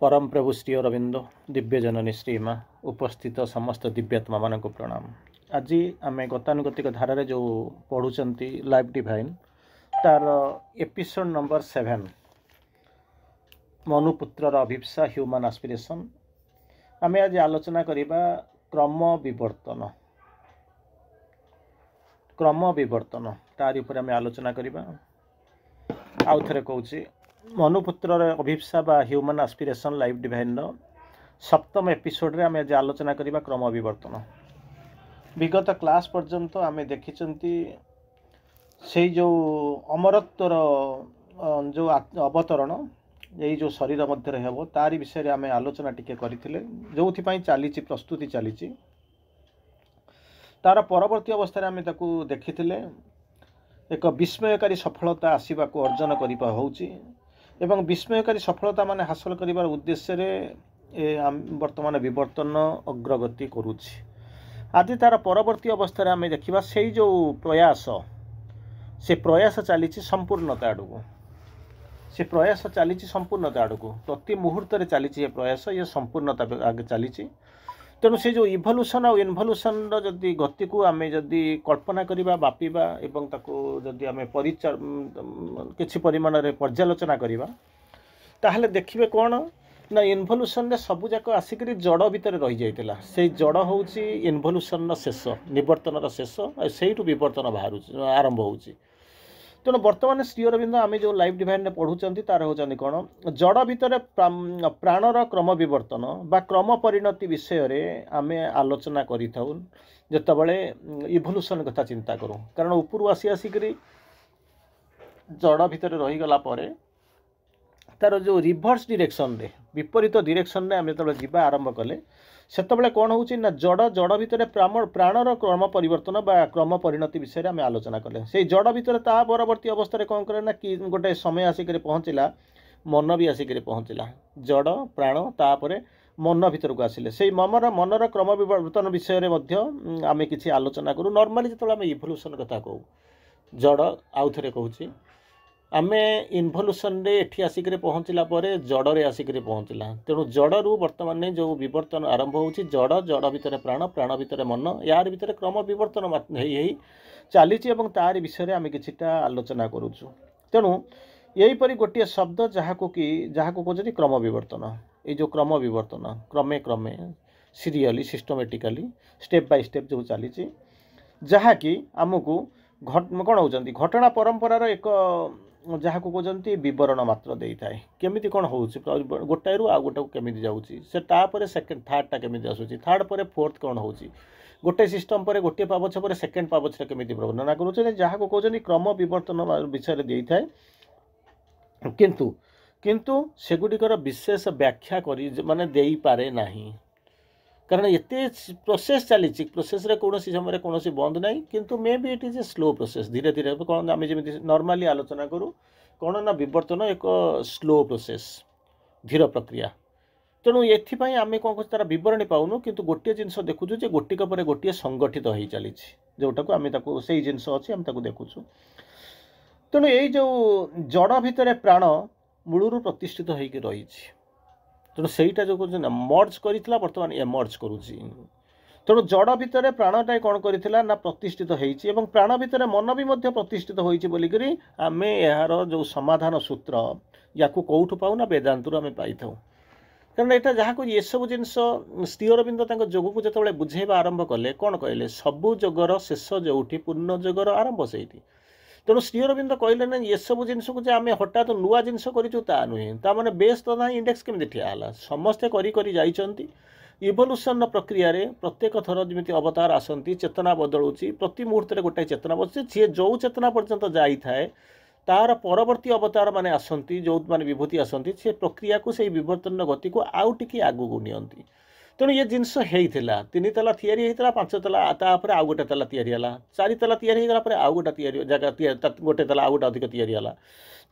परम प्रभु श्री अरविंद दिव्य जननी श्रीमा उपस्थित समस्त दिव्यात्मा मान प्रणाम। आज आम गतानुगतिक धारा जो पढ़ुंट लाइफ डिवाइन तार एपिसोड नंबर 7 मनुपुत्र अभिप्सा ह्यूमन एस्पिरेशन आम आज आलोचना करवा क्रम विवर्तन तार उपर आम आलोचना करवा। आउ थे कहूँ मनुपुत्र अभिप्सा बा ह्यूमन एस्पिरेशन लाइफ डिवाइन सप्तम एपिसोड रे आम आज आलोचना करवा क्रम विवर्तन। विगत क्लास पर्यंत आम देखी से जो अमरत्वर जो अवतरण यही जो शरीर मध्य हेब तारी विषय आम आलोचना टिके करथिले जो चली प्रस्तुति चली तार परवर्ती अवस्था आम देखी एक विस्मयकारी सफलता आसवा को अर्जन करवा होउची एवं विस्मयकारी सफलता माने हासिल करिवार उद्देश्य रे वर्तमान विवर्तन अग्रगति करुछि। आदि तार परवर्ती अवस्था आम देखा से जो प्रयास चली संपूर्णता आड़क से प्रयास चली संपूर्णता आड़क प्रति मुहूर्त चली प्रयास ये संपूर्णता आगे चली। तेणु से जो इभल्यूशन और इनभल्यूशन जदि गति को आम जदि कल्पना करवा बापिबा एवं ताको जदि आम किछि परिमाण रे पर्यालोचना करवा ताहले देखिबे कोन ना इनभल्यूशन रे सब जाक आसिक जड़ भितर रही जाइतिला से जड़ होउची इनभल्यूशन शेष निवर्तन शेष सेठू विवर्तन बाहर आरंभ होउची। तेणु बर्तमान श्री अरविंद आम जो लाइफ डिवाइन में पढ़ुंट तार होती कौन जड़ भितर प्राणर क्रम विवर्तन बा क्रम परिणति विषय रे आम आलोचना करिथाउ जेतेबेले इभल्यूशन कथा चिंता करूँ। कारण उपरू आसी आसिक जड़ भितर रहीगला तार जो रिभर्स डिरेक्शन रे विपरीत डिरेक्शन रे आम जो जीवा आरंभ कले सेतबेले कौन होउची ना जड़ जड़ भितर प्राणर क्रम परिवर्तन बा क्रम परिणति विषय आम आलोचना कले से जड़ भितर ता परवर्ती अवस्था कौन करे ना कि गोटे समय आसिक पहुँचला मन भी आसिक पहुँचला जड़ प्राण तापर मन भितर को आसिले से मनर क्रम विवर्तन विषय आम किसी आलोचना करूँ। नॉर्मली जो आम इभल्यूशन कथा कहूँ जड़ आउ थे कहूँ आमे इनभल्यूशन रे एठी आसिक पहुँचला जड़े आसिक पहुँचला। तेणु जड़ू वर्तमान जो विवर्तन आरंभ होउची जड़ जड़ भितर प्राण प्राण भितर मन यार भितर क्रम विवर्तन ही चली तार विषय आम किछिटा आलोचना करूछु। तेणु यहीपरि गोटे शब्द जहाँ को कहते क्रम विवर्तन ये जो क्रम विवर्तन क्रमे क्रमे serially systematically step by step जो चली जहाँ कि आमको कौन होती घटना परंपरार एक जहाँ को कहते बरण मात्र दे थाए केमी कौन हो गोटाए रु आउ गोटे केमी जाऊँगी से तापर सेकेंड थर्डटा केमी आसूँ थर्ड पर फोर्थ कौन हो गोटे सिस्टम पर गोटे पावछ पर सेकेंड पावछ केमी वर्णना करुँचे जहाँ को कहते क्रम विवर्तन विषय दे थाए किंतु किंतु सेगुड़िकर विशेष व्याख्या करी माने देई पारे नाही कारण एते प्रोसेस चली प्रोसेस रे कौन समय कौन बंद ना किंतु may be it is a slow process धीरे धीरे कौन आम जमी नॉर्मली आलोचना करूँ कौन ना विवर्तन एक स्लो प्रोसेस धीर प्रक्रिया। तेणु ये आम कौन कह तार बरणी पाऊनु किंतु गोटे जिनस देखुचु जे गोटिक पर गोटे संगठित हो चली जोटा को आम से जिनस अच्छी आम देखुचु। तेणु यही जो जड़ भितर प्राण मूलरू प्रतिष्ठित होकर रही तेणु सहीटा जो कहते मर्ज करा बर्तमान ये मर्ज करुच्ची। तेणु जड़ भितर प्राणटा कौन करा ना प्रतिष्ठित होती प्राण भितर मन भी प्रतिष्ठित होती बोलिकी आम यार जो समाधान सूत्र या कौटू पाऊ ना वेदांतरू आम पाई था। कारण यहाँ जहाँ को ये सब जिनस श्री अरविंद जोग को जो बुझेवा आरंभ कले कौन कहले सबु जोगर शेष जो पूर्ण जोगर आरंभ से तेणु श्री अरविंद कहले ना ये सब जिनस को आम हठात नुआ जिनस करा नुहे ताने बेस तो ना इंडेक्स केमी ठियाला समस्ते करी जाइछंती इभल्यूशन प्रक्रिया रे प्रत्येक थर जमी अवतार आसती चेतना बदलुची प्रति मुहूर्त गोटाए चेतना बदलुची सी जो चेतना पर्यंत जाई थाए तार परवर्ती अवतार माने आसती जो माने विभूति आसती से प्रक्रिया को से विवर्तन गति को आउ टिके आगू नियंती। तेणु ये जिनस होता 3 ताला तैयारी होता 5 ताला तापर आउ गोटे ताला तैयारी है 4 ताला तैयारी होगा आउ गोटे तैयारी जगह गोटे ताला आउ गोटे अधिक तैयारी है।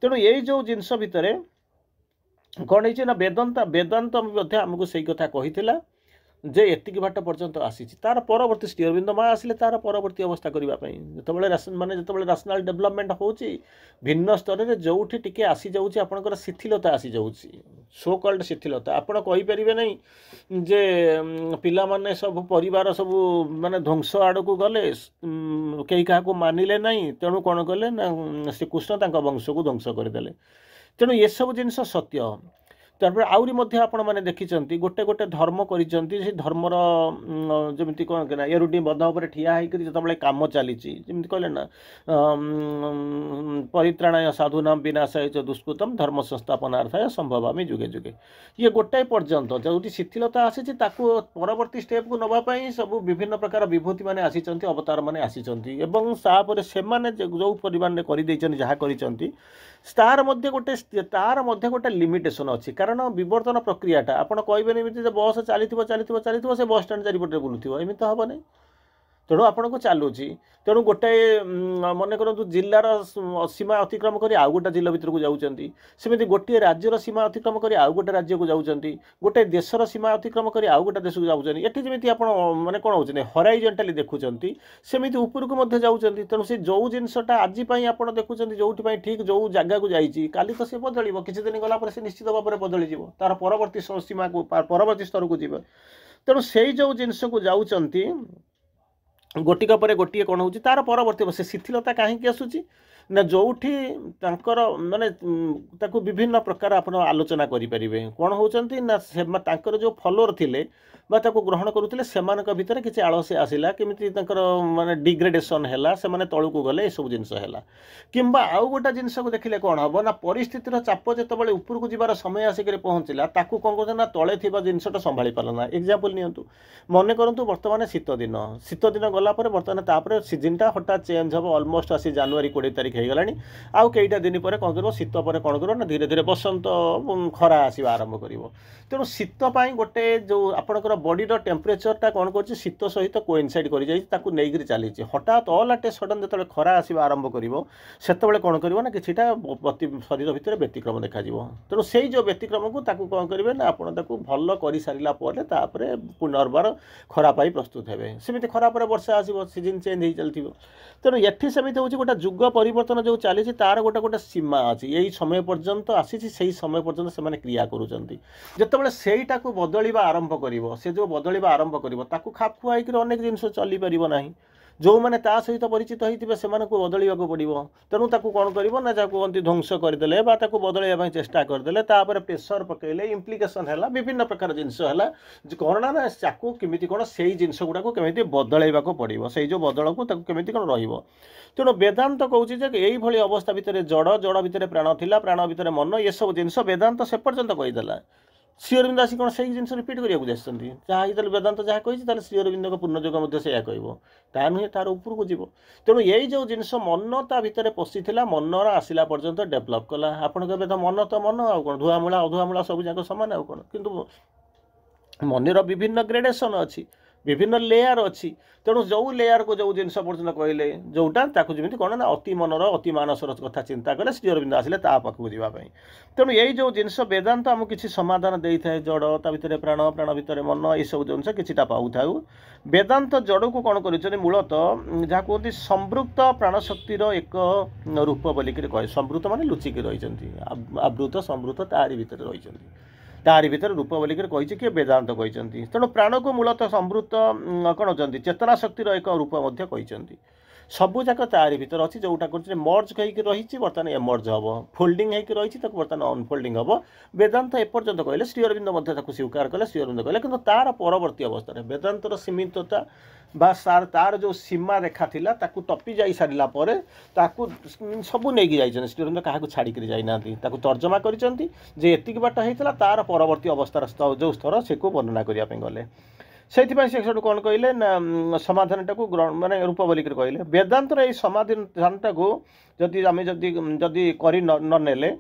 तेणु यही जो जिनस भितर कौन है वेदांत आमको से कथा कही जे एतिक बाट पर्यंत आसी तार परवर्ती श्री अरविंद महा आसिले तार परवर्ती अवस्था करने जो माने जो राशनल डेवलपमेंट होची भिन्न स्तर में जोठी टिके आसी जाऊँगी आपंकर शिथिलता आसी जाऊँगी सो कल्ड शिथिलता आपड़ कहींपारे नहीं जे पिला माने सब परिवार सब माने ध्वंस आड़ को गले कई क्या मानिले नहीं तेणु कौन कले ना श्रीकृष्ण वंश को ध्वंस करदे तेणु ये सब जिनस सत्य तापर आउरी मध्य आपण मैंने देखी गोटे गोटे धर्म करिसेंती से धर्मर जमी कौन कहना एरुटी बध उपर ठिया होकर जो कम चली कहले ना परित्राणाय साधुना विनाशाय च दुष्कृतम धर्म संस्थापनार्थाय संभवामि जुगे जुगे ये गोटाए पर्यंत जो शिथिलता आसी परवर्ती स्टेप को नवाई सब विभिन्न प्रकार विभूति मैंने आसी अवतार मैंने आसी से जो परिमाण जहाँ कर तार मध्य गोटे लिमिटेशन अच्छी कारण विवर्तन प्रक्रियाटा आपड़ कहे बस चली से बस स्टाण चारिपटे बुलूव एमती तो हम नहीं तेणु आपन को चलुची तेणु गोटे मन करूँ जिलार सीमा अतिक्रम कर आउ गोटे जिला भितर को जाऊँगी सेमती गोटे राज्यर सीमा अतिक्रम कर आउ गोटे राज्य को जाऊँगी गोटे देशर सीमा अतिक्रम कर आउ गोटे देश को जाऊँगी ये जमी आप मैंने कौन होती हराइजेंटाली देखुंत सेमती उपरको जाऊँगी तेणु से जो जिनसटा आज आप देखुं जो ठीक जो जगह को जाइए काली तो सी बदल किसी दिन गलापर से निश्चित भाव में बदल तार परवर्ती सीमा को परवर्ती स्तर को जी तेणु से जो जिनस को जाऊँगी गोटिका पर गोटे कौन हो तार परवर्ती से शिथिलता कहीं आसूची ना जोठी माने विभिन्न प्रकार आप आलोचना करें कौन होती ना जो फलोअर थिले ग्रहण करुले से भितर किसी आलस्य आसला केमी माने डिग्रेडेशन है से तलू को गले सब जिनस है कि आउ गोटे जिनस को देखिले कौन हम ना परिस्थितिर चाप जो ऊपर को जीवार समय आसिक पहुँचला ताकू कौन कर तले थी जिनसटा संभाली पारना एग्जांपल नियंतु मन करूँ बर्तमान शीत दिन गलापर बर्तमान सीजनटा हठात चेंज हम अलमोस्ट आसी जनवरी 20 तारीख हो गलानी आउ कईटा दिन पर कौन कर शीत पर कौन कर धीरे धीरे बसंत खरा आसवा आरंभ कर तेणु शीत गोटे जो आपंकर बॉडीर टेम्परेचरटा कौन कर शीत सहित कोइनसाइड कर चली हठात ऑल एट ए सडन जो खरा आसवा आरंभ कर कौन कर ना किसी शरीर भितर व्यतिक्रम देखा तेणु से जो व्यतिक्रम को कौन करेंगे ना आप भल कर सारापर पुनर्बार खरा पाई प्रस्तुत हे सेमती खरा पर वर्षा आसो सीजन चेंज हो चलती तेणु ये सेमती हूँ गोटे जुग परिवर्तन जो चली तार गोटे गोटे सीमा अच्छी यही समय पर्यंत आसी से समय पर्यंत से क्रिया करुँच सेटा को बदलवा आरंभ कर से जो बदलवा आरंभ कर खाप खुआई अनेक जिन चली पार ना जो मैंने ता सहित परिचित होते से बदल पड़ो तेणु ताकू कौन कर ना कहते ध्वंस करदे बदल चेष्टा करदे प्रेसर पकड़े इम्प्लिकेशन है विभिन्न प्रकार जिनस है कौन ना चाकू केमी कौन से जिनस गुड़ा केमी बदलवा पड़ो से जो बदल को केमी कौन रेणु वेदांत कहूँ यही अवस्था भितर जड़ जड़ भितर प्राण थिला प्राण भितर मन ये सब जिनस वेदांत से पर्यंत कहीदेला श्री अरविंद आसी कौन से जिन रिपीट करने जाती जहाँ वेदांत जहाँ कही श्री अरविंद पूर्णयोग से कह नुहे तार ऊपर को जीव तेणु यही जो जिनस मन ता भितर पशिला मनर आसला पर्यंत डेभलप कला आपन कहते तो मन आउ कौन धुआमूला अधुआमूला सब जाक सामान आउ कौन किंतु मनर विभिन्न ग्रेडेसन अच्छी विभिन्न लेयर अच्छी तेणु जो लेयर को जो जिन पर्यटन कहले जोटा जमी कौन ना अति मनर अति मानसर कथा चिंता कले श्री अरविंद आसिले पाखक जावाई तेणु यही जो जिनस वेदांत आमको किसी समाधान दे था जड़ ता भितर प्राण प्राण भितर मन ये सब जिनस किटा पाऊ था वेदांत जड़ को कौन कर मूलतः जहाँ कहते संवृत प्राणशक्तिर एक रूप बोलिक कहे संवृत मान लुचिक रही आवृत संवृत तारी भितर रही तारी भितर रूप बोलिक कही कि वेदांत कही तेणु प्राण को मूलतः संवृत कौन होती चेतना शक्तिर एक रूप कही सबू जाक तारी भितर अच्छी जोटा कर मर्ज कहीकि रही बर्तमान एमर्ज हम फोल्डिंग होकर रही बर्तमान अनफोल्डिंग हम वेदांत एपर्यंत कहले श्री अरविंद स्वीकार कले श्री अरविंद कहले कि तार परवर्ती अवस्था वेदांतर सीमितता बा सार तार जो सीमा रेखा थिला ताकू टपी जाई सारिला परे ताकू सबू नहीं जाइछन श्री अरविंद काहाकू छाड़ी कर जाई नांती ताकू तर्जमा करिसंती जे एतिक बाट हेतला तार परवर्ती अवस्थार जो स्तर से को वर्णना करिया पे गले से कौन कहले ना समाधानटा को माने रूप बोलिक कहले वेदांतर ये समाधानटा को जदि आम जदि करि न नेले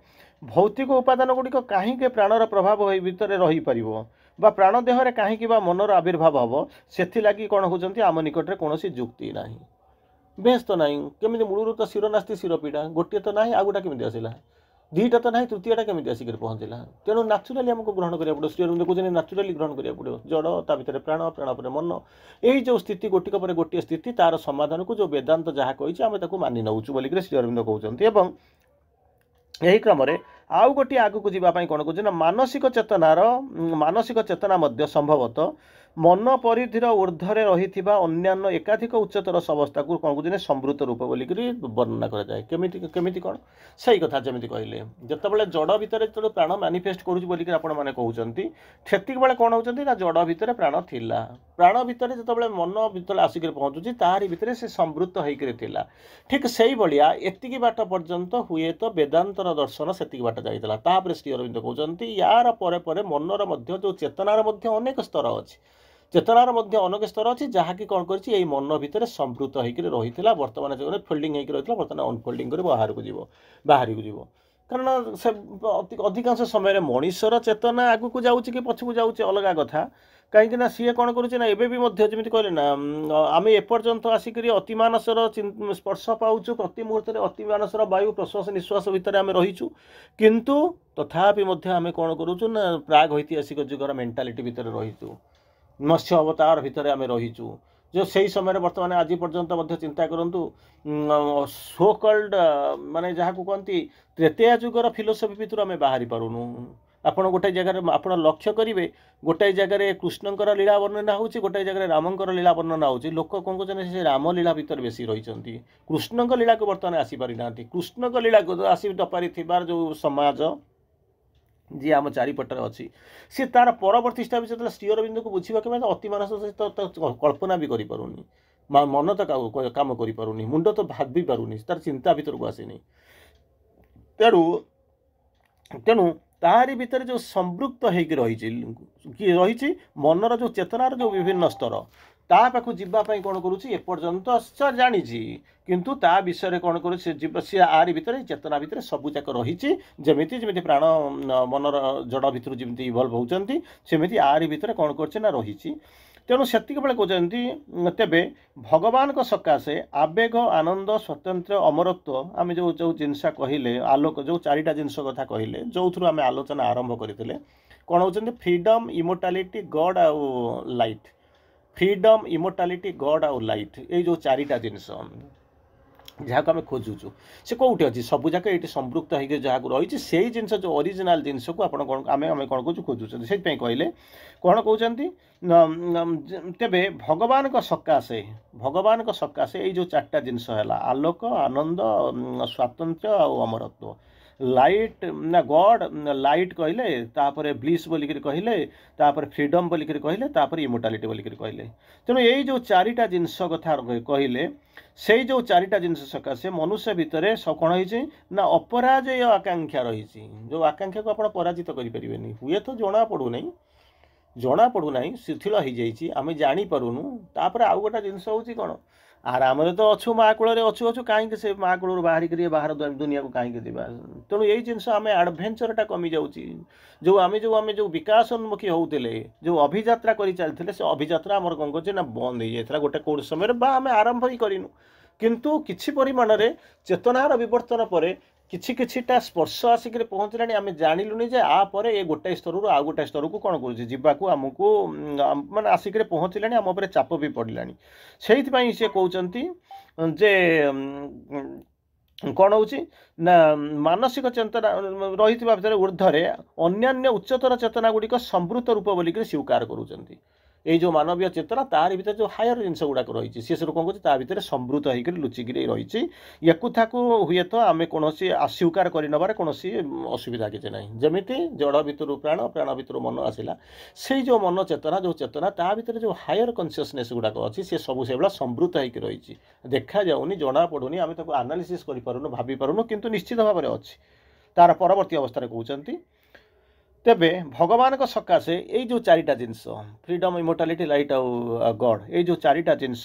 भौतिक उपादान गुड़िक कहीं प्राणर प्रभाव भितर रही पारिबो बा प्राण देहरे कहीं मनर आविर्भाव हम से कौन होती आम निकट में कौन जुक्ति ना बेस तो ना केमी मूलर तो शिर नास्ती शिर पीड़ा गोटे तो ना आ गोटा केमी आसला दुईटा तो ना तृतीयटा केमी आसिक पहुँचला तेणु नाचुराली आमको ग्रहण करा पड़ो श्री अरविंद कहते नाचुराली ग्रहण करा पड़ो जड़ ता भर प्राण प्राण पर मन यही जो स्थिति गोटिक पर गोटे स्थिति तार समाधान को जो वेदांत जहाँ कही आम मानि नौचु बोलिक श्री अरविंद कहते यही क्रम आउ गोटे आगू जावाई कौन कह मानसिक चेतना संभवतः मन परिधिर ऊर्ध्वे रही अन्य एकाधिक उच्चतर अवस्था को कौन कह समृत रूप बोलिक वर्णना कराए केमी कौन सही कथा जमी कहले जिते जड़ भितर जो प्राण मैनिफेस्ट करूँ आपने कहते ठेतिक बेले कौन होती जड़ भितर प्राण थिला प्राण भितर जो मन भितर आसिक पहुँचुची तारी भितर से समृत होता ठीक से भाया एतिकी बाट पर्यंत हुए तो वेदांतर दर्शन से बाट जाता श्री अरविंद कहते यार पर मनर जो चेतनार अनेक स्तर अच्छी चेतनार अनेक स्तर अच्छी जहाँकि कौन कर मन भितर समृत होकर रही बर्तमान जो फोल्डिंग होती बर्तमान अनफोल्डिंग कर बाहर को जीव कारण से अधिकांश समय मनीषर चेतना आगू को जाऊँ कि पछकू जाऊँ अलग कथा कहीं सी कौन करुच्चे एवं कहले ना आम एपर्यंत आसिक अतिमानसर स्पर्श पाऊँ प्रति मुहूर्त अतिमानसर वायु प्रश्वास निश्वास भितर आम रहीचु किंतु तथापि आम कौन करूँ ना प्राग ऐतिहासिक जुगर मेंटालिटी भितर रहीचु मत्स्य अवतार भितर आम रहीचु जो सही समय बर्तमान आज पर्यंत चिंता करूँ सो कल्ड माने जहाँ को कहती त्रेतया जुगर फिलोसफी भितर आम बाहरी पारुनु आपण गोटे जगह आप लक्ष्य करेंगे गोटे जगह कृष्णकर लीला वर्णना हो गोटे जगह रामंकर लीला वर्णना हो लोक कौन कहते से रामलीला भितर बेसी रही कृष्ण लीला को बर्तमान आसीपारी ना कृष्ण लीला को आसी नपारी जो समाज जी आम चारिपटर अच्छी सी तार परवर्ती स्टेप जो श्री अरविंद को बुझा कि अतिमानस सहित कल्पना भी करें मन तो काम करें मुंड तो भावी पारुनी तार चिंता भीतर को आसेनी तेणु तारी भितर जो संपृक्त रही मनर जो चेतनार जो विभिन्न स्तर ता पाखु जीवाई कौन करुच्ची एपर्यंत जानी किंतु ता विषय कौन कर सी आरी भितर चेतना भितर सबूक रही जमी प्राण मनर जड़ भितर जमी इवल्व होती सेमती आरी भितर कौन कर रही तेणु से कहते तेबे भगवान को सकाशे आवेग आनंद स्वतंत्र अमरत्व आम जो जो जिनस कहले आलोक जो चारिटा जिनस कथा कहले जो थ्रु आम आलोचना आरंभ करते कौन होती फ्रीडम इमोर्टालिटी गॉड आउ लाइट फ्रीडम इमोर्टालिटी गॉड आउ लाइट ये जो चारिटा जिनस जहाँ को आम खोजुचु से कौटी अच्छी सबूक ये संपृक्त होकर जहाँ को रही से जिनस जो ओरिजिनल जिनस को आप आम कौन कौन खोजुचु से कहले कौन कहते तेबे भगवान को सकाशे ये जो चार्टा जिनस है आलोक आनंद स्वातंत्र्य और अमरत्व लाइट ना गॉड लाइट कहले तापर ब्लिस बोलिक कहले तापर फ्रीडम बोलिक कहले तापर इमोर्टालिटी बोलिक कहले तेणु यही जो चारिटा जिनस कथा कहले से जो चारिटा जिनस सकाशे मनुष्य भितर कौन होती ना अपराजय आकांक्षा रही जो आकांक्षा को आप पराजित करें हुए तो जना पड़ूना शिथिल हो जाइए आम जापरूनु तापर आउ गोटा जिनस हूँ कौन आराम तो अच्छु माँ कूल अच्छु कहीं से माँ कूल बाहर दुनिया को कहीं जावा तेणु यही जिनस आम एडभेंचरटा कमी जाऊँगी जो आम जो विकासोन्मुखी होते जो अभियात्रा कर चलते से अभियात्रा आम कौन कर बंद हो जाता गोटे कौन समय आम आरंभ ही करूँ किंतु किछि परिमाण रे चेतनार विवर्तन पर किछिटा स्पर्श आसिक पहुँचला आम जानलुनि जे आपर ये गोटे स्तर आ गोटे स्तर को कौन कर आमको माने आसिक पहुँचला आम उपर चाप भी पड़ला से सी कहते जे कौन हो मानसिक चेतना रही भितर ऊर्ध्वे अन्यान्य उच्चतर चेतना गुड़िक संवृत रूप बोलिक स्वीकार करुँच ये जो मानवीय चेतना तार भीतर जो हायर जिनस गुड़ाक रही सी सब कौन कर भीतर संवृत होकर लुचिक रही ये कथा को हुए तो आम कौन अस्वीकार कर कौन असुविधा किसी ना जमी जड़ भितर प्राण प्राण भितर मन आसला से जो मन चेतना ता भीतर जो हायर कन्सीयसनेस गुड़ाक अच्छी सी सब से भाया संवृत होकर रही देखा जाऊनी जना पड़ूनी आम आनालिसिस करूँ भाभी पारूँ किंतु निश्चित भाव में अच्छी तार परवर्ती अवस्था कहते तेबे भगवान को सकाशे ये जो चारिटा जिनस फ्रीडम इमोर्टालिटी लाइट आउ गॉड ये जो चारिटा जिनस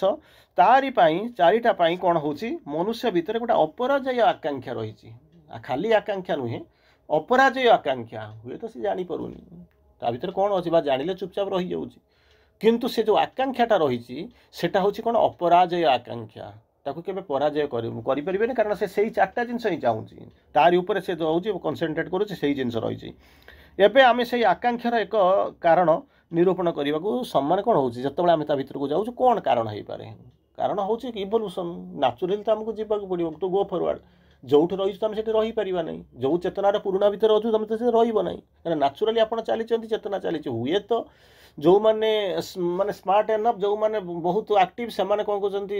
चारिटा कौन हो मनुष्य भितर गोटे अपराजय आकांक्षा रही खाली आकांक्षा नुहे अपराजय आकांक्षा हुए तो सी जापरूनी ता भीतर कौन अच्छी जानिले चुपचाप रही जाऊँगी किंतु से जो आकांक्षाटा रही सेटा हूँ कौन अपराजय आकांक्षा ताकू केबे पराजय करें कारण से सही चार्टा जिनस ही चाहूँगी तारी उपर से हूँ कनसेंट्रेट करुँचे से जिनस रही एबे आम से आकांक्षार एक कारण निरूपण करने को सम्मान कौन हो जिते आम ता भर को जाऊँ कौन कारण हो पारे कारण हूँ इवोल्यूशन नाचुराली तो आमको जावाक पड़ो टू गो फरवर्ड जो रही तो आम से रहीपर ना जो चेतनार पुराणा भितर अच्छे तुम तो रही नाचुराली आप चली चेतना चली हुए तो जो माने माने स्मार्ट एनफ जो माने बहुत एक्टिव से माने कौन कहते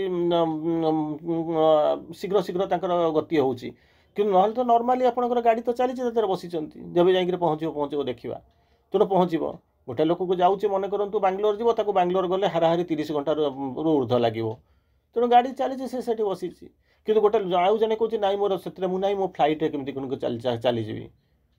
शीघ्र शीघ्र गति होची कि ना तो नॉर्मली आपंकर गाड़ी तो चली बसी जब जाकर पहुँच देखा तेणु पहुँच गोटे लोक को जाऊँचे मन करूँ बांग्लोर जीव बांग्लोर गले हाराहारी 30 घंटा ऊर्ध लगे तेणु गाड़ी चली से बसी कि गोटे आउ जने कौन ना मोर से मुझे मो फ्लाइट केमी चलीजी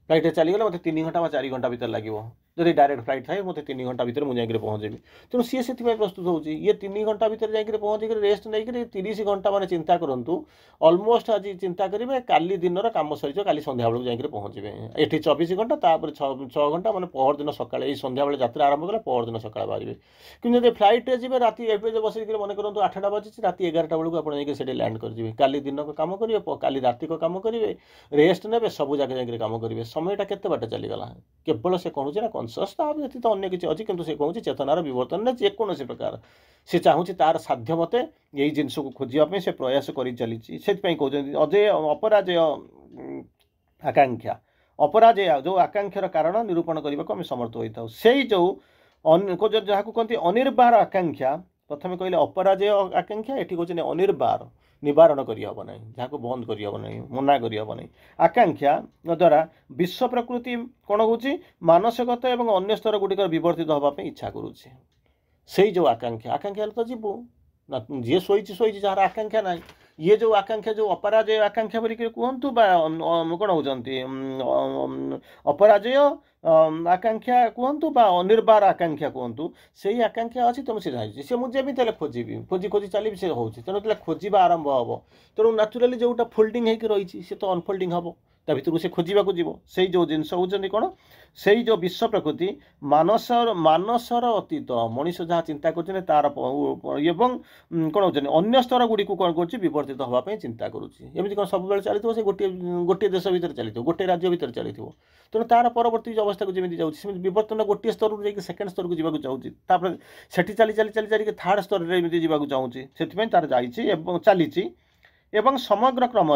फ्लाइट चलीगला मतलब 3 घंटा 4 घंटा भर लगे जब डायरेक्ट फ्लाइट थाए मतलब 3 घंटा भर मुझे जाकर पहुँचेबी तेणु सी से प्रस्तुत होती ये 3 घंटा भर जाकर पहुँचिक रेस्ट नहीं 30 घंटा मैंने चिंता करूँ अलमोस्ट आज चिंता करेंगे काली दिन कम सर काली संध्या बेलू जाकर पहुँचे ये 24 घंटा तापर 6 घंटा मैंने पहर दिन सका संध्या बेले यात्रा आरंभ कला पहर दिन सका बाहर कि जब फ्लाइट जी राति एवं बस मन करूँ 8टा बजे राति 11टा बेलू आप लैंड कर काली दिन कम करेंगे काली राति को कम करेंगे रेस्ट ने सब जगह जाकर कम करेंगे समयटा केते बाट चलीगला केवल से कहूँ ना कनसीयस व्यतीत अन्य किसी अच्छी किंतु से कहूँ चेतनार बर्तन ने जेकोसी प्रकार से चाहूँ तार साध्य मते यही जिनस को खोजापी से प्रयास कर चली से कहते अजय अपराजय आकांक्षा अपराजय जो आकांक्षार कारण निरूपण करने को आम समर्थ होता हूँ से जो जहाँ कहते अनिर्बार आकांक्षा प्रथम कहले अपराजय आकांक्षा ये कहते अनिर्बार निवारण करहब ना जहाँ को बंद करहब ना मना करहब ना आकांक्षा द्वारा विश्व प्रकृति कौन हो मानसिकता और अन्य स्तर गुड़िक विवर्तित होगापी इच्छा करुचे से जो आकांक्षा आकांक्षा तो जीवु ना जी शोची जार आकांक्षा ना ये जो आकांक्षा जो अपराजय आकांक्षा बोलिक कहतु कौन होती अपराजय आकांक्षा कहतु अनिर्बार आकांक्षा कहतु से आकांक्षा अच्छी तुम से जाइए सी मुझे खोजी खोजी खोजी चली से हो तेणु खोजा आरंभ हम तेणु नाचुराली जोटा फोल्डिंग होकर रही सी तो अनफोल्डिंग हम ता भर से खोजाक जीव से जो जिनस होती कौन से जो विश्व प्रकृति मानसर अतीत मनीष जहाँ चिंता कर तार एवं कौन होती अन्य स्तर गुड़ी को कौन कर विवर्तित होगापी चिंता करुँची कौन सब चली से गोटे देश भितर चली गोटे राज्य भितर चली तेणु तार परवर्ती अवस्था को जमी जाऊँगी विवर्तन गोटे स्तर को सेकेंड स्तर को जावाक चाहूँगी सेठी चली चली चली चलिए थर्ड स्तर में जावाक चाहूँगी से तार चली समग्र क्रम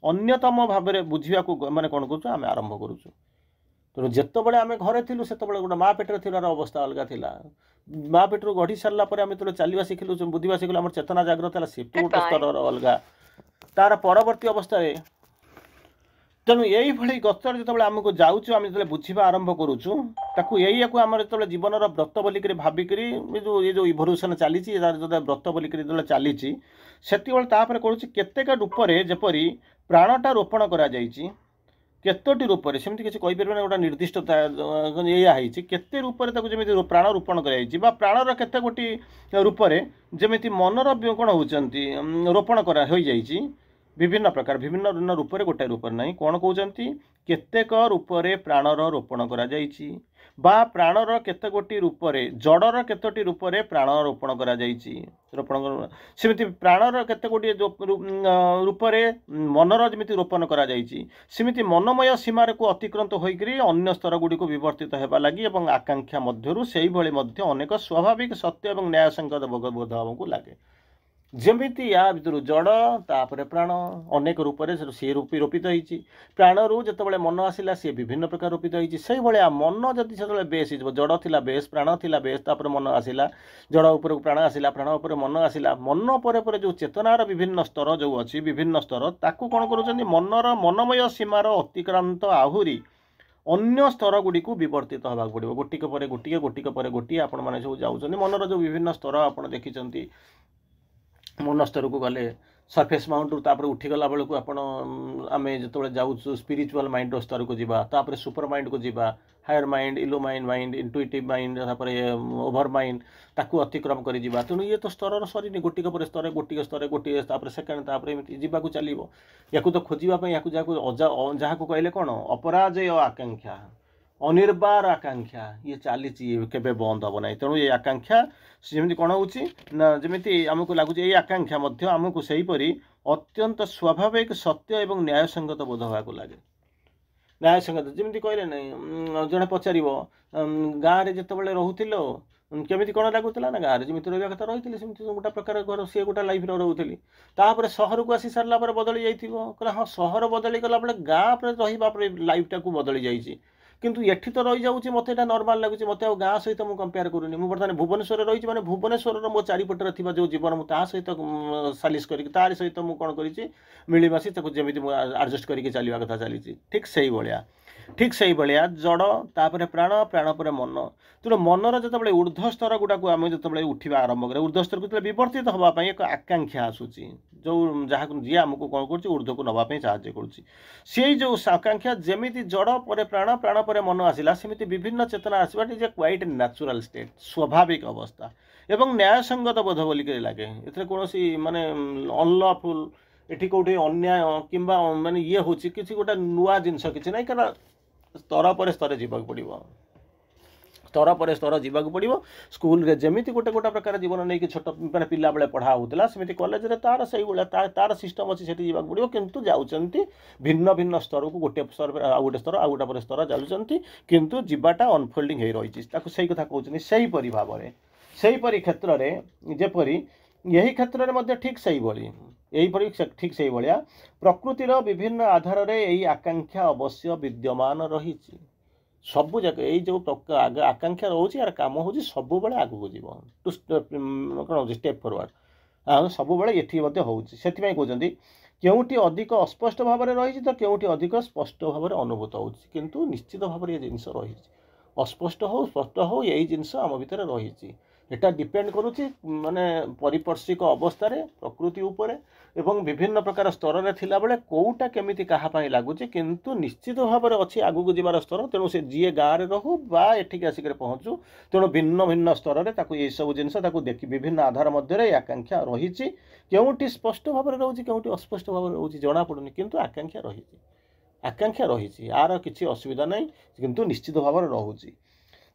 अन्यतम भाव में बुझा मैंने कौन करूँ आम आरंभ करूँ तेणु जितेबाला आम घरे थी से गोटे माँ पेटर थी अवस्था अलग था माँ पेटर गढ़ी सारापर आम जो चलवा शिखिलु बुझा शिखिलु आम चेतना जागृत है सी गोटे स्तर अलग तार परवर्ती अवस्था तेणु यही गतर जो आमको जाऊँ आम जो बुझा आरंभ करूँ यही आम जो जीवन व्रत बोलिक भाविक ये जो इवोल्यूशन चली जो व्रत बोलिक जो चली से कौन केतेक रूप जपरी प्राणटा रोपण करोटी रूप से किसी कहीपर गोटे निर्दिष्ट केते रूप जमी प्राण रोपण कर प्राणर केते गोटी रूप जमी मनर कौन होती रोपण कर विभिन्न प्रकार विभिन्न रूप से गोटे रूप ना कौन कहते केतेक रूप प्राणर रोपण कर प्राणर केते गोटी रूप जड़र केतोटी रूप प्राण रोपण कर सेमती प्राणर केते गोटी रूप मनर जमी रोपण करमिति मनमय सीमार को अतिक्रांत होकर अन्य स्तर गुड़ी को विवर्तित होगा लगी और आकांक्षा मध्य से अनेक स्वाभाविक सत्य और न्यायसंगत बोध हमको लगे जमीती या भर जड़ तापर प्राण अनेक रूप से सी रोपित होती प्राण रू जो मन आसला सी विभिन्न प्रकार रोपित होती से भाया मन जदि से बेस जड़ थिला बेस प्राण थिला बेस तापर मन आसला जड़ उपर प्राण आसला प्राण उपर मन आसला मन पर जो चेतनार विभिन्न स्तर जो अच्छी विभिन्न स्तर ताकू कौन कर मनर मनमय सीमार अतिक्रांत आहुरी अन्य स्तर गुड़ी को विवर्तित होगा पड़ो गोटिक पर गोटे गोटिक पर गोटे आपण मैंने सब जाऊँ मनर जो विभिन्न स्तर आप देखी मन स्तर को गले सरफेस माउंट तापर उठीगला बेलू आपण आम जो जाऊँ स्पिरिचुअल माइंड स्तर को जापर सुपर माइंड को जावा हायर माइंड इलो माइंड इंटुइटिव माइंड तापर ओभर माइंड ताकू अतिक्रम कर तेणु ये तो स्तर सरी गोटिक पर स्तर गोटिक स्तर गोटे सेकेंड तापर जावाक चलो या तो खोजापी या जहाँ कहले कौन अपराजय आकांक्षा अनिर्बार आकांक्षा ये चली केबे बंद हम ना तेणु ये आकांक्षा जमी कौन होमी आमको लगुच ये आकांक्षा आमको सहीपरी अत्यंत स्वाभाविक सत्य और न्यायसंगत बोध होगा लगे न्यायसंगत जमी कहले ना जड़े पचार गाँव में जिते रोलो केमी कौन लगुला ना गाँव में जमी रहा कथा रही गोटे प्रकार घर सी गोटे लाइफ रोली तापर सहर को आसी सारा बदली जाइए हाँ सहर बदली गला गाँव रही लाइफ टाक बदली जाइए किंतु एठी तो रही जाऊँ मत यहाँ नॉर्मल लगुच मत गाँ सहित मुझे कंपेयर करूनी मुझे बर्तमान भुवनेश्वर रही मैंने भुवनेश्वर मो चारिपटे थी जो जीवन मुझे सहित सालिश कर सहित मुझे कौन कर मिलमिशी जमी आडजस्ट करके चलवा कथा चली ठीक से भाया ठीक से भाया जड़ तापर प्राण प्राण पर मन तेणु मनर जो ऊर्ध्व स्तर गुड़ाक आम जो उठा आरंभ करें ऊर्ध्व स्तर को विवर्तित होगापी एक आकांक्षा आसूसी जो जहाँ जी आमको कौन कर ऊर्ध्व को नापी साहय कर जो आकांक्षा जमी जड़ पर प्राण प्राण पर मन आसला सेमती विभिन्न चेतना आसवा is a quite natural state स्वाभाविक अवस्था एवं न्यायसंगत बोध बोलिक लगे ए कौन माने अनलफुल एटी कौटी अन्याय कि माने ये हूँ कि गोटे नुआ जिनस कि ना क्या स्तर पर स्तर जावाक पड़ो स्तर पर स्तर जावाक पड़ो स्कूल रे जमी गोटे गोटे प्रकार जीवन नहीं कि छोट मैंने पिला बेले पढ़ा होता सेमती कॉलेज रे तार से तार सिस्टम अच्छी से जावाक पड़ो किंतु जाऊँच भिन्न भिन्न स्तर को गोटे स्तर पर आउ गोटे स्तर आउ गोटे पर स्तर जाऊँच किंतु जीवाटा अनफोल्डिंग हो रही से कथा कहते सहीपरी भाव में सहीपरी क्षेत्र में जेपरी यही क्षेत्र में ठीक से यहीपरी ठीक से भाया प्रकृतिर विभिन्न आधार में यही आकांक्षा अवश्य विद्यमान रही सबू जगह यही जो आकांक्षा रोचे यार कम हो सब बड़े आगू जीव टू कौन हो स्टेप फरवर्ड सब बड़े ये से कहते केउटी अधिक अस्पष्ट भाव में रही तो केउटी अधिक स्पष्ट भाव में अनुभूत हो किंतु निश्चित भाव में ये जिनस रही अस्पष्ट हो स्पष्ट हो यही जिनस आम भितर रही एटा डिपेंड करुच्ची माने परिपर्शिक अवस्था प्रकृति उपरे एवं विभिन्न प्रकार स्तर में थिला बेले कोउटा केमिति कहा पाई लागुची किंतु निश्चित भाव में अच्छी आगू जीवार स्तर तेणु से जी गाँव में रहू बा एठिक आसिक पहुँचू तेणु भिन्न भिन्न स्तर में ये सब जिनस देखी विभिन्न आधार मध्य आकांक्षा रही केउटी स्पष्ट भाव में रोचे केउटी अस्पष्ट भाव में रोचे जना पड़ुनी किंतु आकांक्षा रही यार किसी असुविधा नहीं किंतु निश्चित भाव में रोचे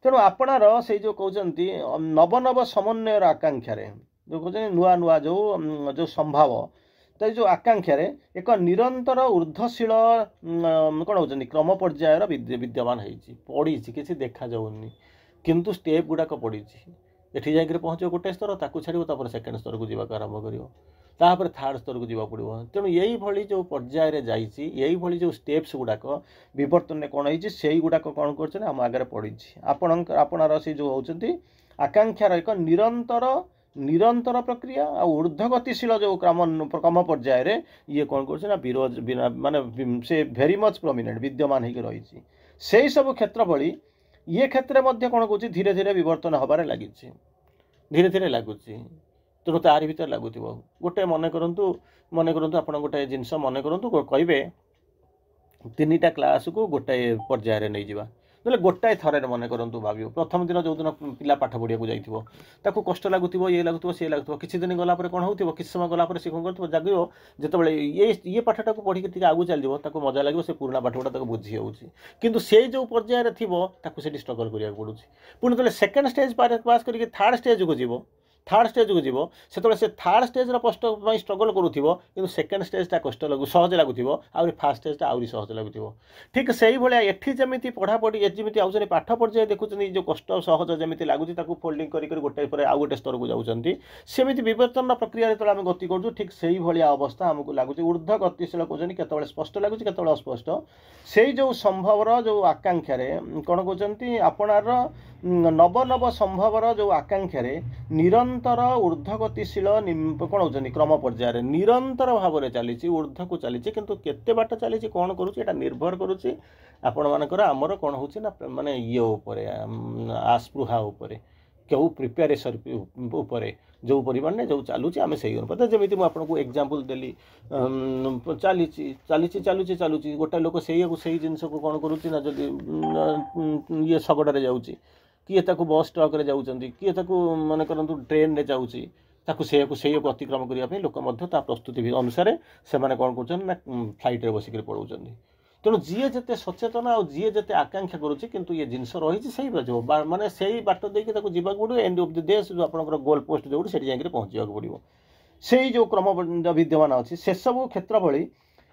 तेणु आपणार से जो कहते नव नव समन्वय आकांक्षा जो कहते नुआ नुआ जो संभाव तो जो आकांक्षा एक निरंतर ऊर्ध्वशील कौन होती क्रम पर्यायर विद्यमान होड़ी किसी देखा जाऊनी किंतु स्टेप गुड़ाक पड़ी एठी जाकर पहुँच गोटे स्तर ताकू छाड़ सेकेंड स्तर को जावाक आरंभ कर तापर थर्ड स्तर को जावाक पड़ो तेणु यही भली जो पर्यायर यही भली जो स्टेप्स गुड़ाक विवर्तन कौन होई गुड़ाक कौन कर आम आगे पड़ी आपणार से जो होती आकांक्षार एक निरंतर निरंतर प्रक्रिया आ ऊर्ध्वगतिशील जो क्रम पर्यायर ये कौन कर माने से भेरी मच प्रोमिनेंट विद्यमान होकर रही से सब क्षेत्र भली ये क्षेत्र में कौन कौन धीरे धीरे विवर्तन हबार लगी धीरे धीरे लगुच तेणु तार भर लगुथ गोटे मन करूँ आप गोटे जिनस मन करूँ कहे 3टा क्लास को गोटे पर्यायर नहीं जावा ना गोटाए थर मन करूँ भाव प्रथम दिन जो दिन पिला पाठ पढ़िया जाइए कष्ट लगुव ये लगुव सी लगुव किसी दिन गलापर कौन हो किसी समय गलापर सी कौन कर जगह जो ये पाठटा को पढ़ी आगू चलो मजा लगे से पुराना पाठ गुड़ा बुझी होची किंतु से जो पर्यायर थी से स्ट्रगल करा पड़ू पुणी जो सेकेंड स्टेज पास करके थर्ड स्टेज को जीव थर्ड स्टेज को जीव से थर्ड स्टेज कष्ट स्ट्रगल करूँ कि सेकेंड स्टेजटा कष्ट लगू सहज लगुव आउरी फास्ट स्टेजटा आउरी सहज लगुव ठीक से भाया एठी जमी पढ़ापढ़ी जमी आउे पाठ पर्याय देखुं जो कष्ट सहज जमी लगुच फोल्डिंग कर गोटे पर आउ गोटे स्तर को जाऊँच सेमती विवर्तन प्रक्रिया जो आम गति करूँ ठीक से भाया अवस्था आमको लगुच ऊर्ध्व गतिशील कहते केतବେଳେ स्पष्ट लगुच केतବେଳେ अस्पष्ट से जो संभवर जो आकांक्षा कौन कहते आपणार नव नव संभवर जो आकांक्षा निरंतर ऊर्ध्वगतिशील कौन होती क्रम पर्यायर निरंतर भाव में चली ऊर्ध्व को चली किंतु केते बाट चली कौन करुँच निर्भर करुँच आपण मानकर आमर कौन हो माने ये उपरे आस्पृहा उपरे क्यों प्रिपेरेसन उपरे जो परिमाण में जो चलुची आम से अनुपात जमी मुझे एग्जांपल देली चली चलुची चलुची चलुची गोटे लोक से जिनस को कौन करुँच ना जब ये शगड़े जाऊँगी किए बस ट्रक रे जाऊँगी किए मन करूँ ट्रेन रे जाऊँगी से अतिक्रम करने लोक प्रस्तुति अनुसार से कौन कर फ्लाइट रे बसिक पड़ाऊँ तेणु जी जिते सचेतन आ जी जिते आकांक्षा करुच्ची किंतु ये जिनस रही माने से बाट देकी जावाक पड़ो एंड ऑफ द डे आप गोल पोस्ट जो जाकर पहुँचा पड़ो से जो क्रम विद्यमान अच्छी से सब क्षेत्र भली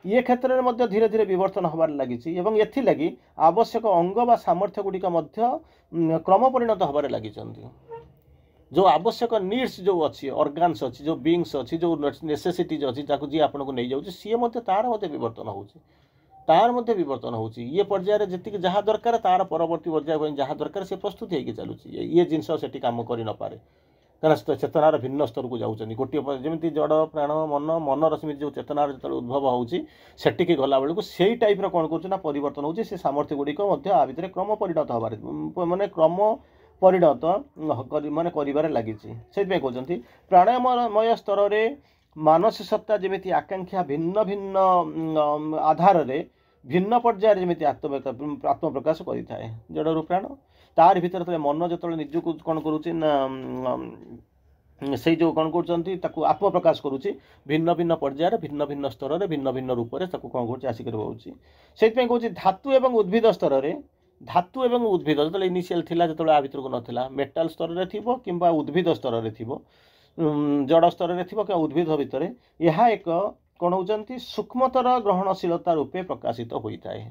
ये क्षेत्र में धीरे धीरे विवर्तन होबार लगी एथिलागि आवश्यक अंग बा सामर्थ्य गुड़िक क्रम परिणत होबार लगी जो आवश्यक नीड्स जो अच्छी ऑर्गन्स अच्छी जो बीइंग्स अच्छी जो नेसेसिटीज अच्छी जी आपको नहीं जाऊँ सी तार विवर्तन होची तार मध्य विवर्तन होची ये पर्यायर जी जहाँ दरकार तार परवर्त पर्याय जहाँ दरकार से प्रस्तुत होगी चलुची ये जिनस से कम कर न पारे कहना चेतनार भिन्न स्तर को जाऊँच गोटे जमी जड़ प्राण मन मनर सेमती जो चेतनार जो उद्भव होटी गला बेलू से टाइप कौन कर परिवर्तन होची से सामर्थ्य गुड़िक आ भितर क्रम परिणत हबार माने क्रम परिणत माने करिबार लगी से कहते प्राणायाममय स्तर में मानसिक सत्ता जमी आकांक्षा भिन्न भिन्न आधार रे भिन्न पर्यायर जमी आत्म प्रकाश करें जड़रू प्राण तार भीतर तो मन जो निजक कौन करुच्ची से जो कौन कर आत्म प्रकाश करुच्ची भिन्न भिन्न पर्यायर भिन्न भिन्न स्तर में भिन्न भिन्न रूप से कौन कर आसिक रोचे से कहूँ धातु एवं उद्भिद स्तर में धातु एवं उद्भिद जो इनिशियल थिला जो आ भितर को नाला मेटाल स्तर में थी कि उद्भिद स्तर में थी जड़ स्तर में थी कि उद्भिद भितर यह एक कौन होती सूक्ष्मतर ग्रहणशीलता रूपे प्रकाशित होता है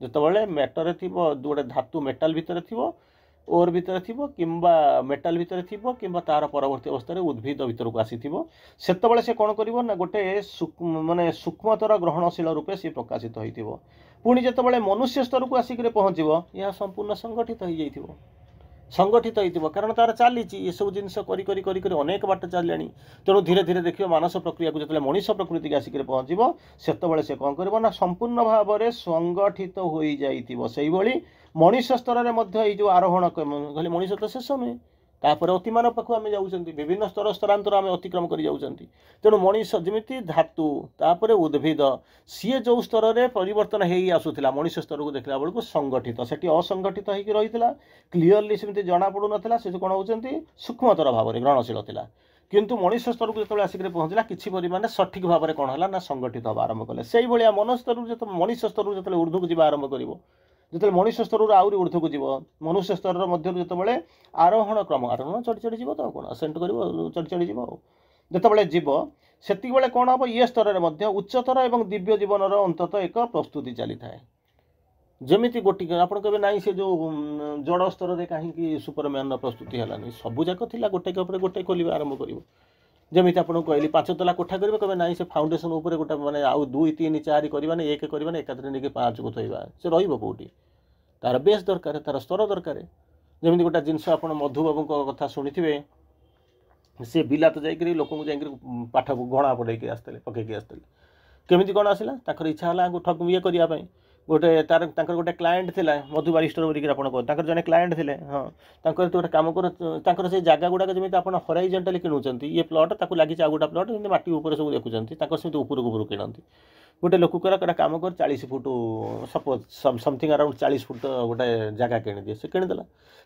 जितेबाला मैटर थी गोटे धातु मेटाल भितर थी ओर भितर थी कि मेटाल भितर थी कि तार परवर्ती अवस्था उद्भिद भीतर को आसी से से कौन कर गोटे माने सूक्ष्मतर ग्रहणशील रूपे सी प्रकाशित हो पुणी जितेबाला मनुष्य स्तर को आसिक पहुँचो यह संपूर्ण संगठित हो जाइए संगठित हो कारण तार चली ये सब जिन कर अनेक बाट चलिया तेणु धीरे धीरे देखिए मानस प्रक्रिया को जो मनीष प्रकृति की आसिक पहुँचो से से कौन कर संपूर्ण भाव में संगठित हो जाइए मनीष स्तर में जो आरोहण कहले मनीष तो शेष नुहे तापर अतिमान पाखु आम जाऊँ विभिन्न स्तर स्तरांतर आम अतिक्रम कर जाऊँ तेणु मनीष जमी धातु तापर उद्भिद सी जो स्तर में परिवर्तन हो आसूला मनीष स्तर को देखला बेलू संगठित से असंगठित होकर रही क्लीयरली सेमती जना पड़ू नाला से कौन होती सूक्ष्मतर भाव में ग्रहणशील था किंतु मनीष स्तर को जो आसिक पहुँचला किसी परिमाण सठिक भाव में कौन है ना संगठित हवा आरंभ कले से भाया मन स्तर जो मनीष स्तर जो ऊर्ध्व को जावा आरंभ कर जो मनीष स्तर आहरी ऊर्ध्व को जीव मनुष्य स्तर मध्य जो आरोहण क्रम आरोहण चढ़ी चढ़ी जीव तो कौन असेंट कर चढ़ी चढ़ी जीव जो जीव से कौन हम ये स्तर में उच्चतर और दिव्य जीवन अंतत एक प्रस्तुति चली था जमी गोटी आप कहे ना से जो जड़ स्तर में कहीं सुपरमैन प्रस्तुति है सबूक थी गोटे गोटे खोल आरंभ कर जमी आपको कहली 5 तला कोठा करेंगे कहे ना से फाउंडेसन उपर गोटे मैंने आउ 2 3 4 करवाने 1 करवाने एकाधरे नहीं 5 को थोड़ा से रही तार बेस दरकार तार स्तर दरकार जमी गोटे जिनस आप मधुबाबू कथा शुणी थे सी बिलात जाकर लोक पाठ घणा पड़े आसते पकईक आसते केमी कौन आसला इच्छा है ठग ये करने गोटे तार गोटे क्लाएंट थिला मधु बारिस्टर बोलिक आप जड़े क्लाएंट थे हाँ गोटे कम कर से जगह गुड़ाक जमी आप हराइजेंटाली किणुंट ये प्लट ताक लगी आ गोटा प्लट माटी उपर सब देखुं से उपरकू किणती गोटे लोक कह कम कर 40 foot suppose something around 40 foot गोटे जगह किणिदिए से किणीदेला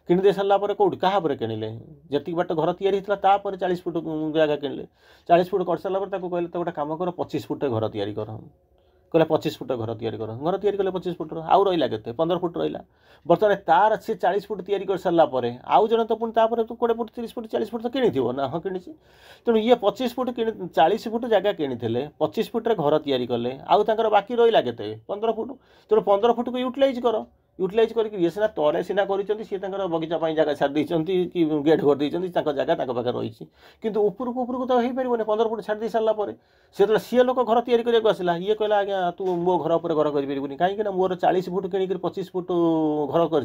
किणीदे सारापर कौट क्या किणिले जी बाट घर या 40 फुट जगह किणिले 40 फुट कर सारापर कहले तो गोटे कम कर 25 फुट घर तैयारी कर कहले 25 फुट घर तैयारी कर घर तैयारी कले 25 फुट आउ रहा के 15 फुट रहा बर्तमान तार सी 40 फुट तैयारी कर सारापर आउ जन तो पुणी 20 फुट 30 फुट 40 फुट तो किणी ना हाँ किणी तेणु ये 25 फुट 40 फुट जगह किणी 25 फुट घर तैयारी कले आउ बाकी रहा के 15 फुट तेणु 15 फुट को यूटिलाइज कर यूटिलाइज करके ये सीना तले सीना कर बगीचा जगह छाड़ी कि गेट कर जगह पाखे रही किंतु उपरक उपरक तो हो पारे 15 फुट छाड़ी सारापर से सी लोक घर तैयारी करने आसला ये कहला आज्ञा तू मो घर पर घर कर कहीं मोर 40 फुट किणिक 25 फुट घर कर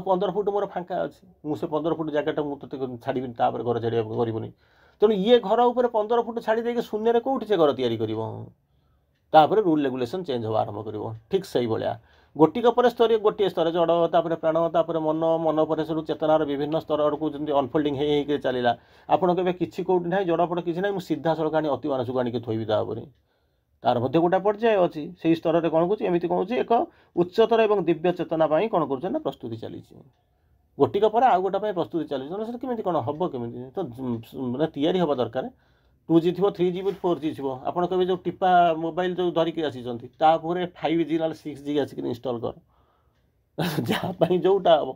15 फुट मोर फांका अच्छी मुझे 15 फुट जगह मुझे छाड़ी घर छाड़ा करनी तेणु ये घर उपर 15 फुट छाड़ी शून्य कौटी से घर तैयारी रूल रेगुलेशन चेंज हवा आरंभ कर ठीक से भाया गोटिक पर स्तर गोटे स्तर जड़ तापर प्राण तापर मन मन पर सब चेतनार विभिन्न स्तर को जमी अनफोल्डिंग हो चलला आपड़ के किसी कौटी ना जड़पड़ किसी ना सीधा सड़क आनी अति मानस को आनिक थोबी तापर तार मध्य गोटे पर्याय अच्छी से स्तर में कौन कौन एमती कौन एक उच्चतर और दिव्य चेतना कौन कर प्रस्तुति चली गोटिक पर आउ गोटा प्रस्तुति चली कमी कौन हम कमी तो मैंने तैयारी हवा दरकार 2G थी 3G 4G थी आपड़ कहे जो टिपा मोबाइल जो धरिकी आसी तापर 5G ना 6G आसिक इनस्टॉल कर जहाँपाई जोटा हम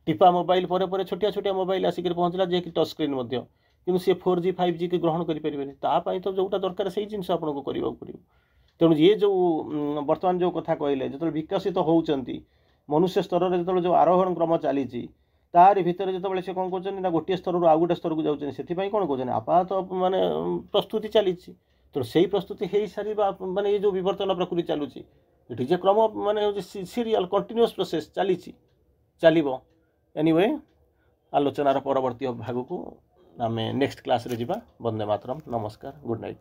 टिपा मोबाइल पर छोटिया छोटिया मोबाइल आसिक पहुँचला जे कि टच स्क्रीन कि सी 4G 5G की ग्रहण करें तो जोटा दरकार से जिन आपको करने पड़ो तेणु ये जो बर्तमान जो कथा कहले जो विकसित होती मनुष्य स्तर में जो आरोहण क्रम चली तारि भितर जो से कौन कर गोटे स्तर आउ गोटे स्तर को जाऊँ से कौन कहते आपात माने प्रस्तुति चली तो से प्रस्तुति हो सारी माने ये जो विवर्तन प्रकृति चलुची ये जे क्रम माने सीरियल कंटिन्यूअस प्रोसेस चली चलो एनीवे आलोचनार परवर्ती भाग को आम नेक्स्ट क्लास रे जिबा। वंदे मातरम। नमस्कार। Good night.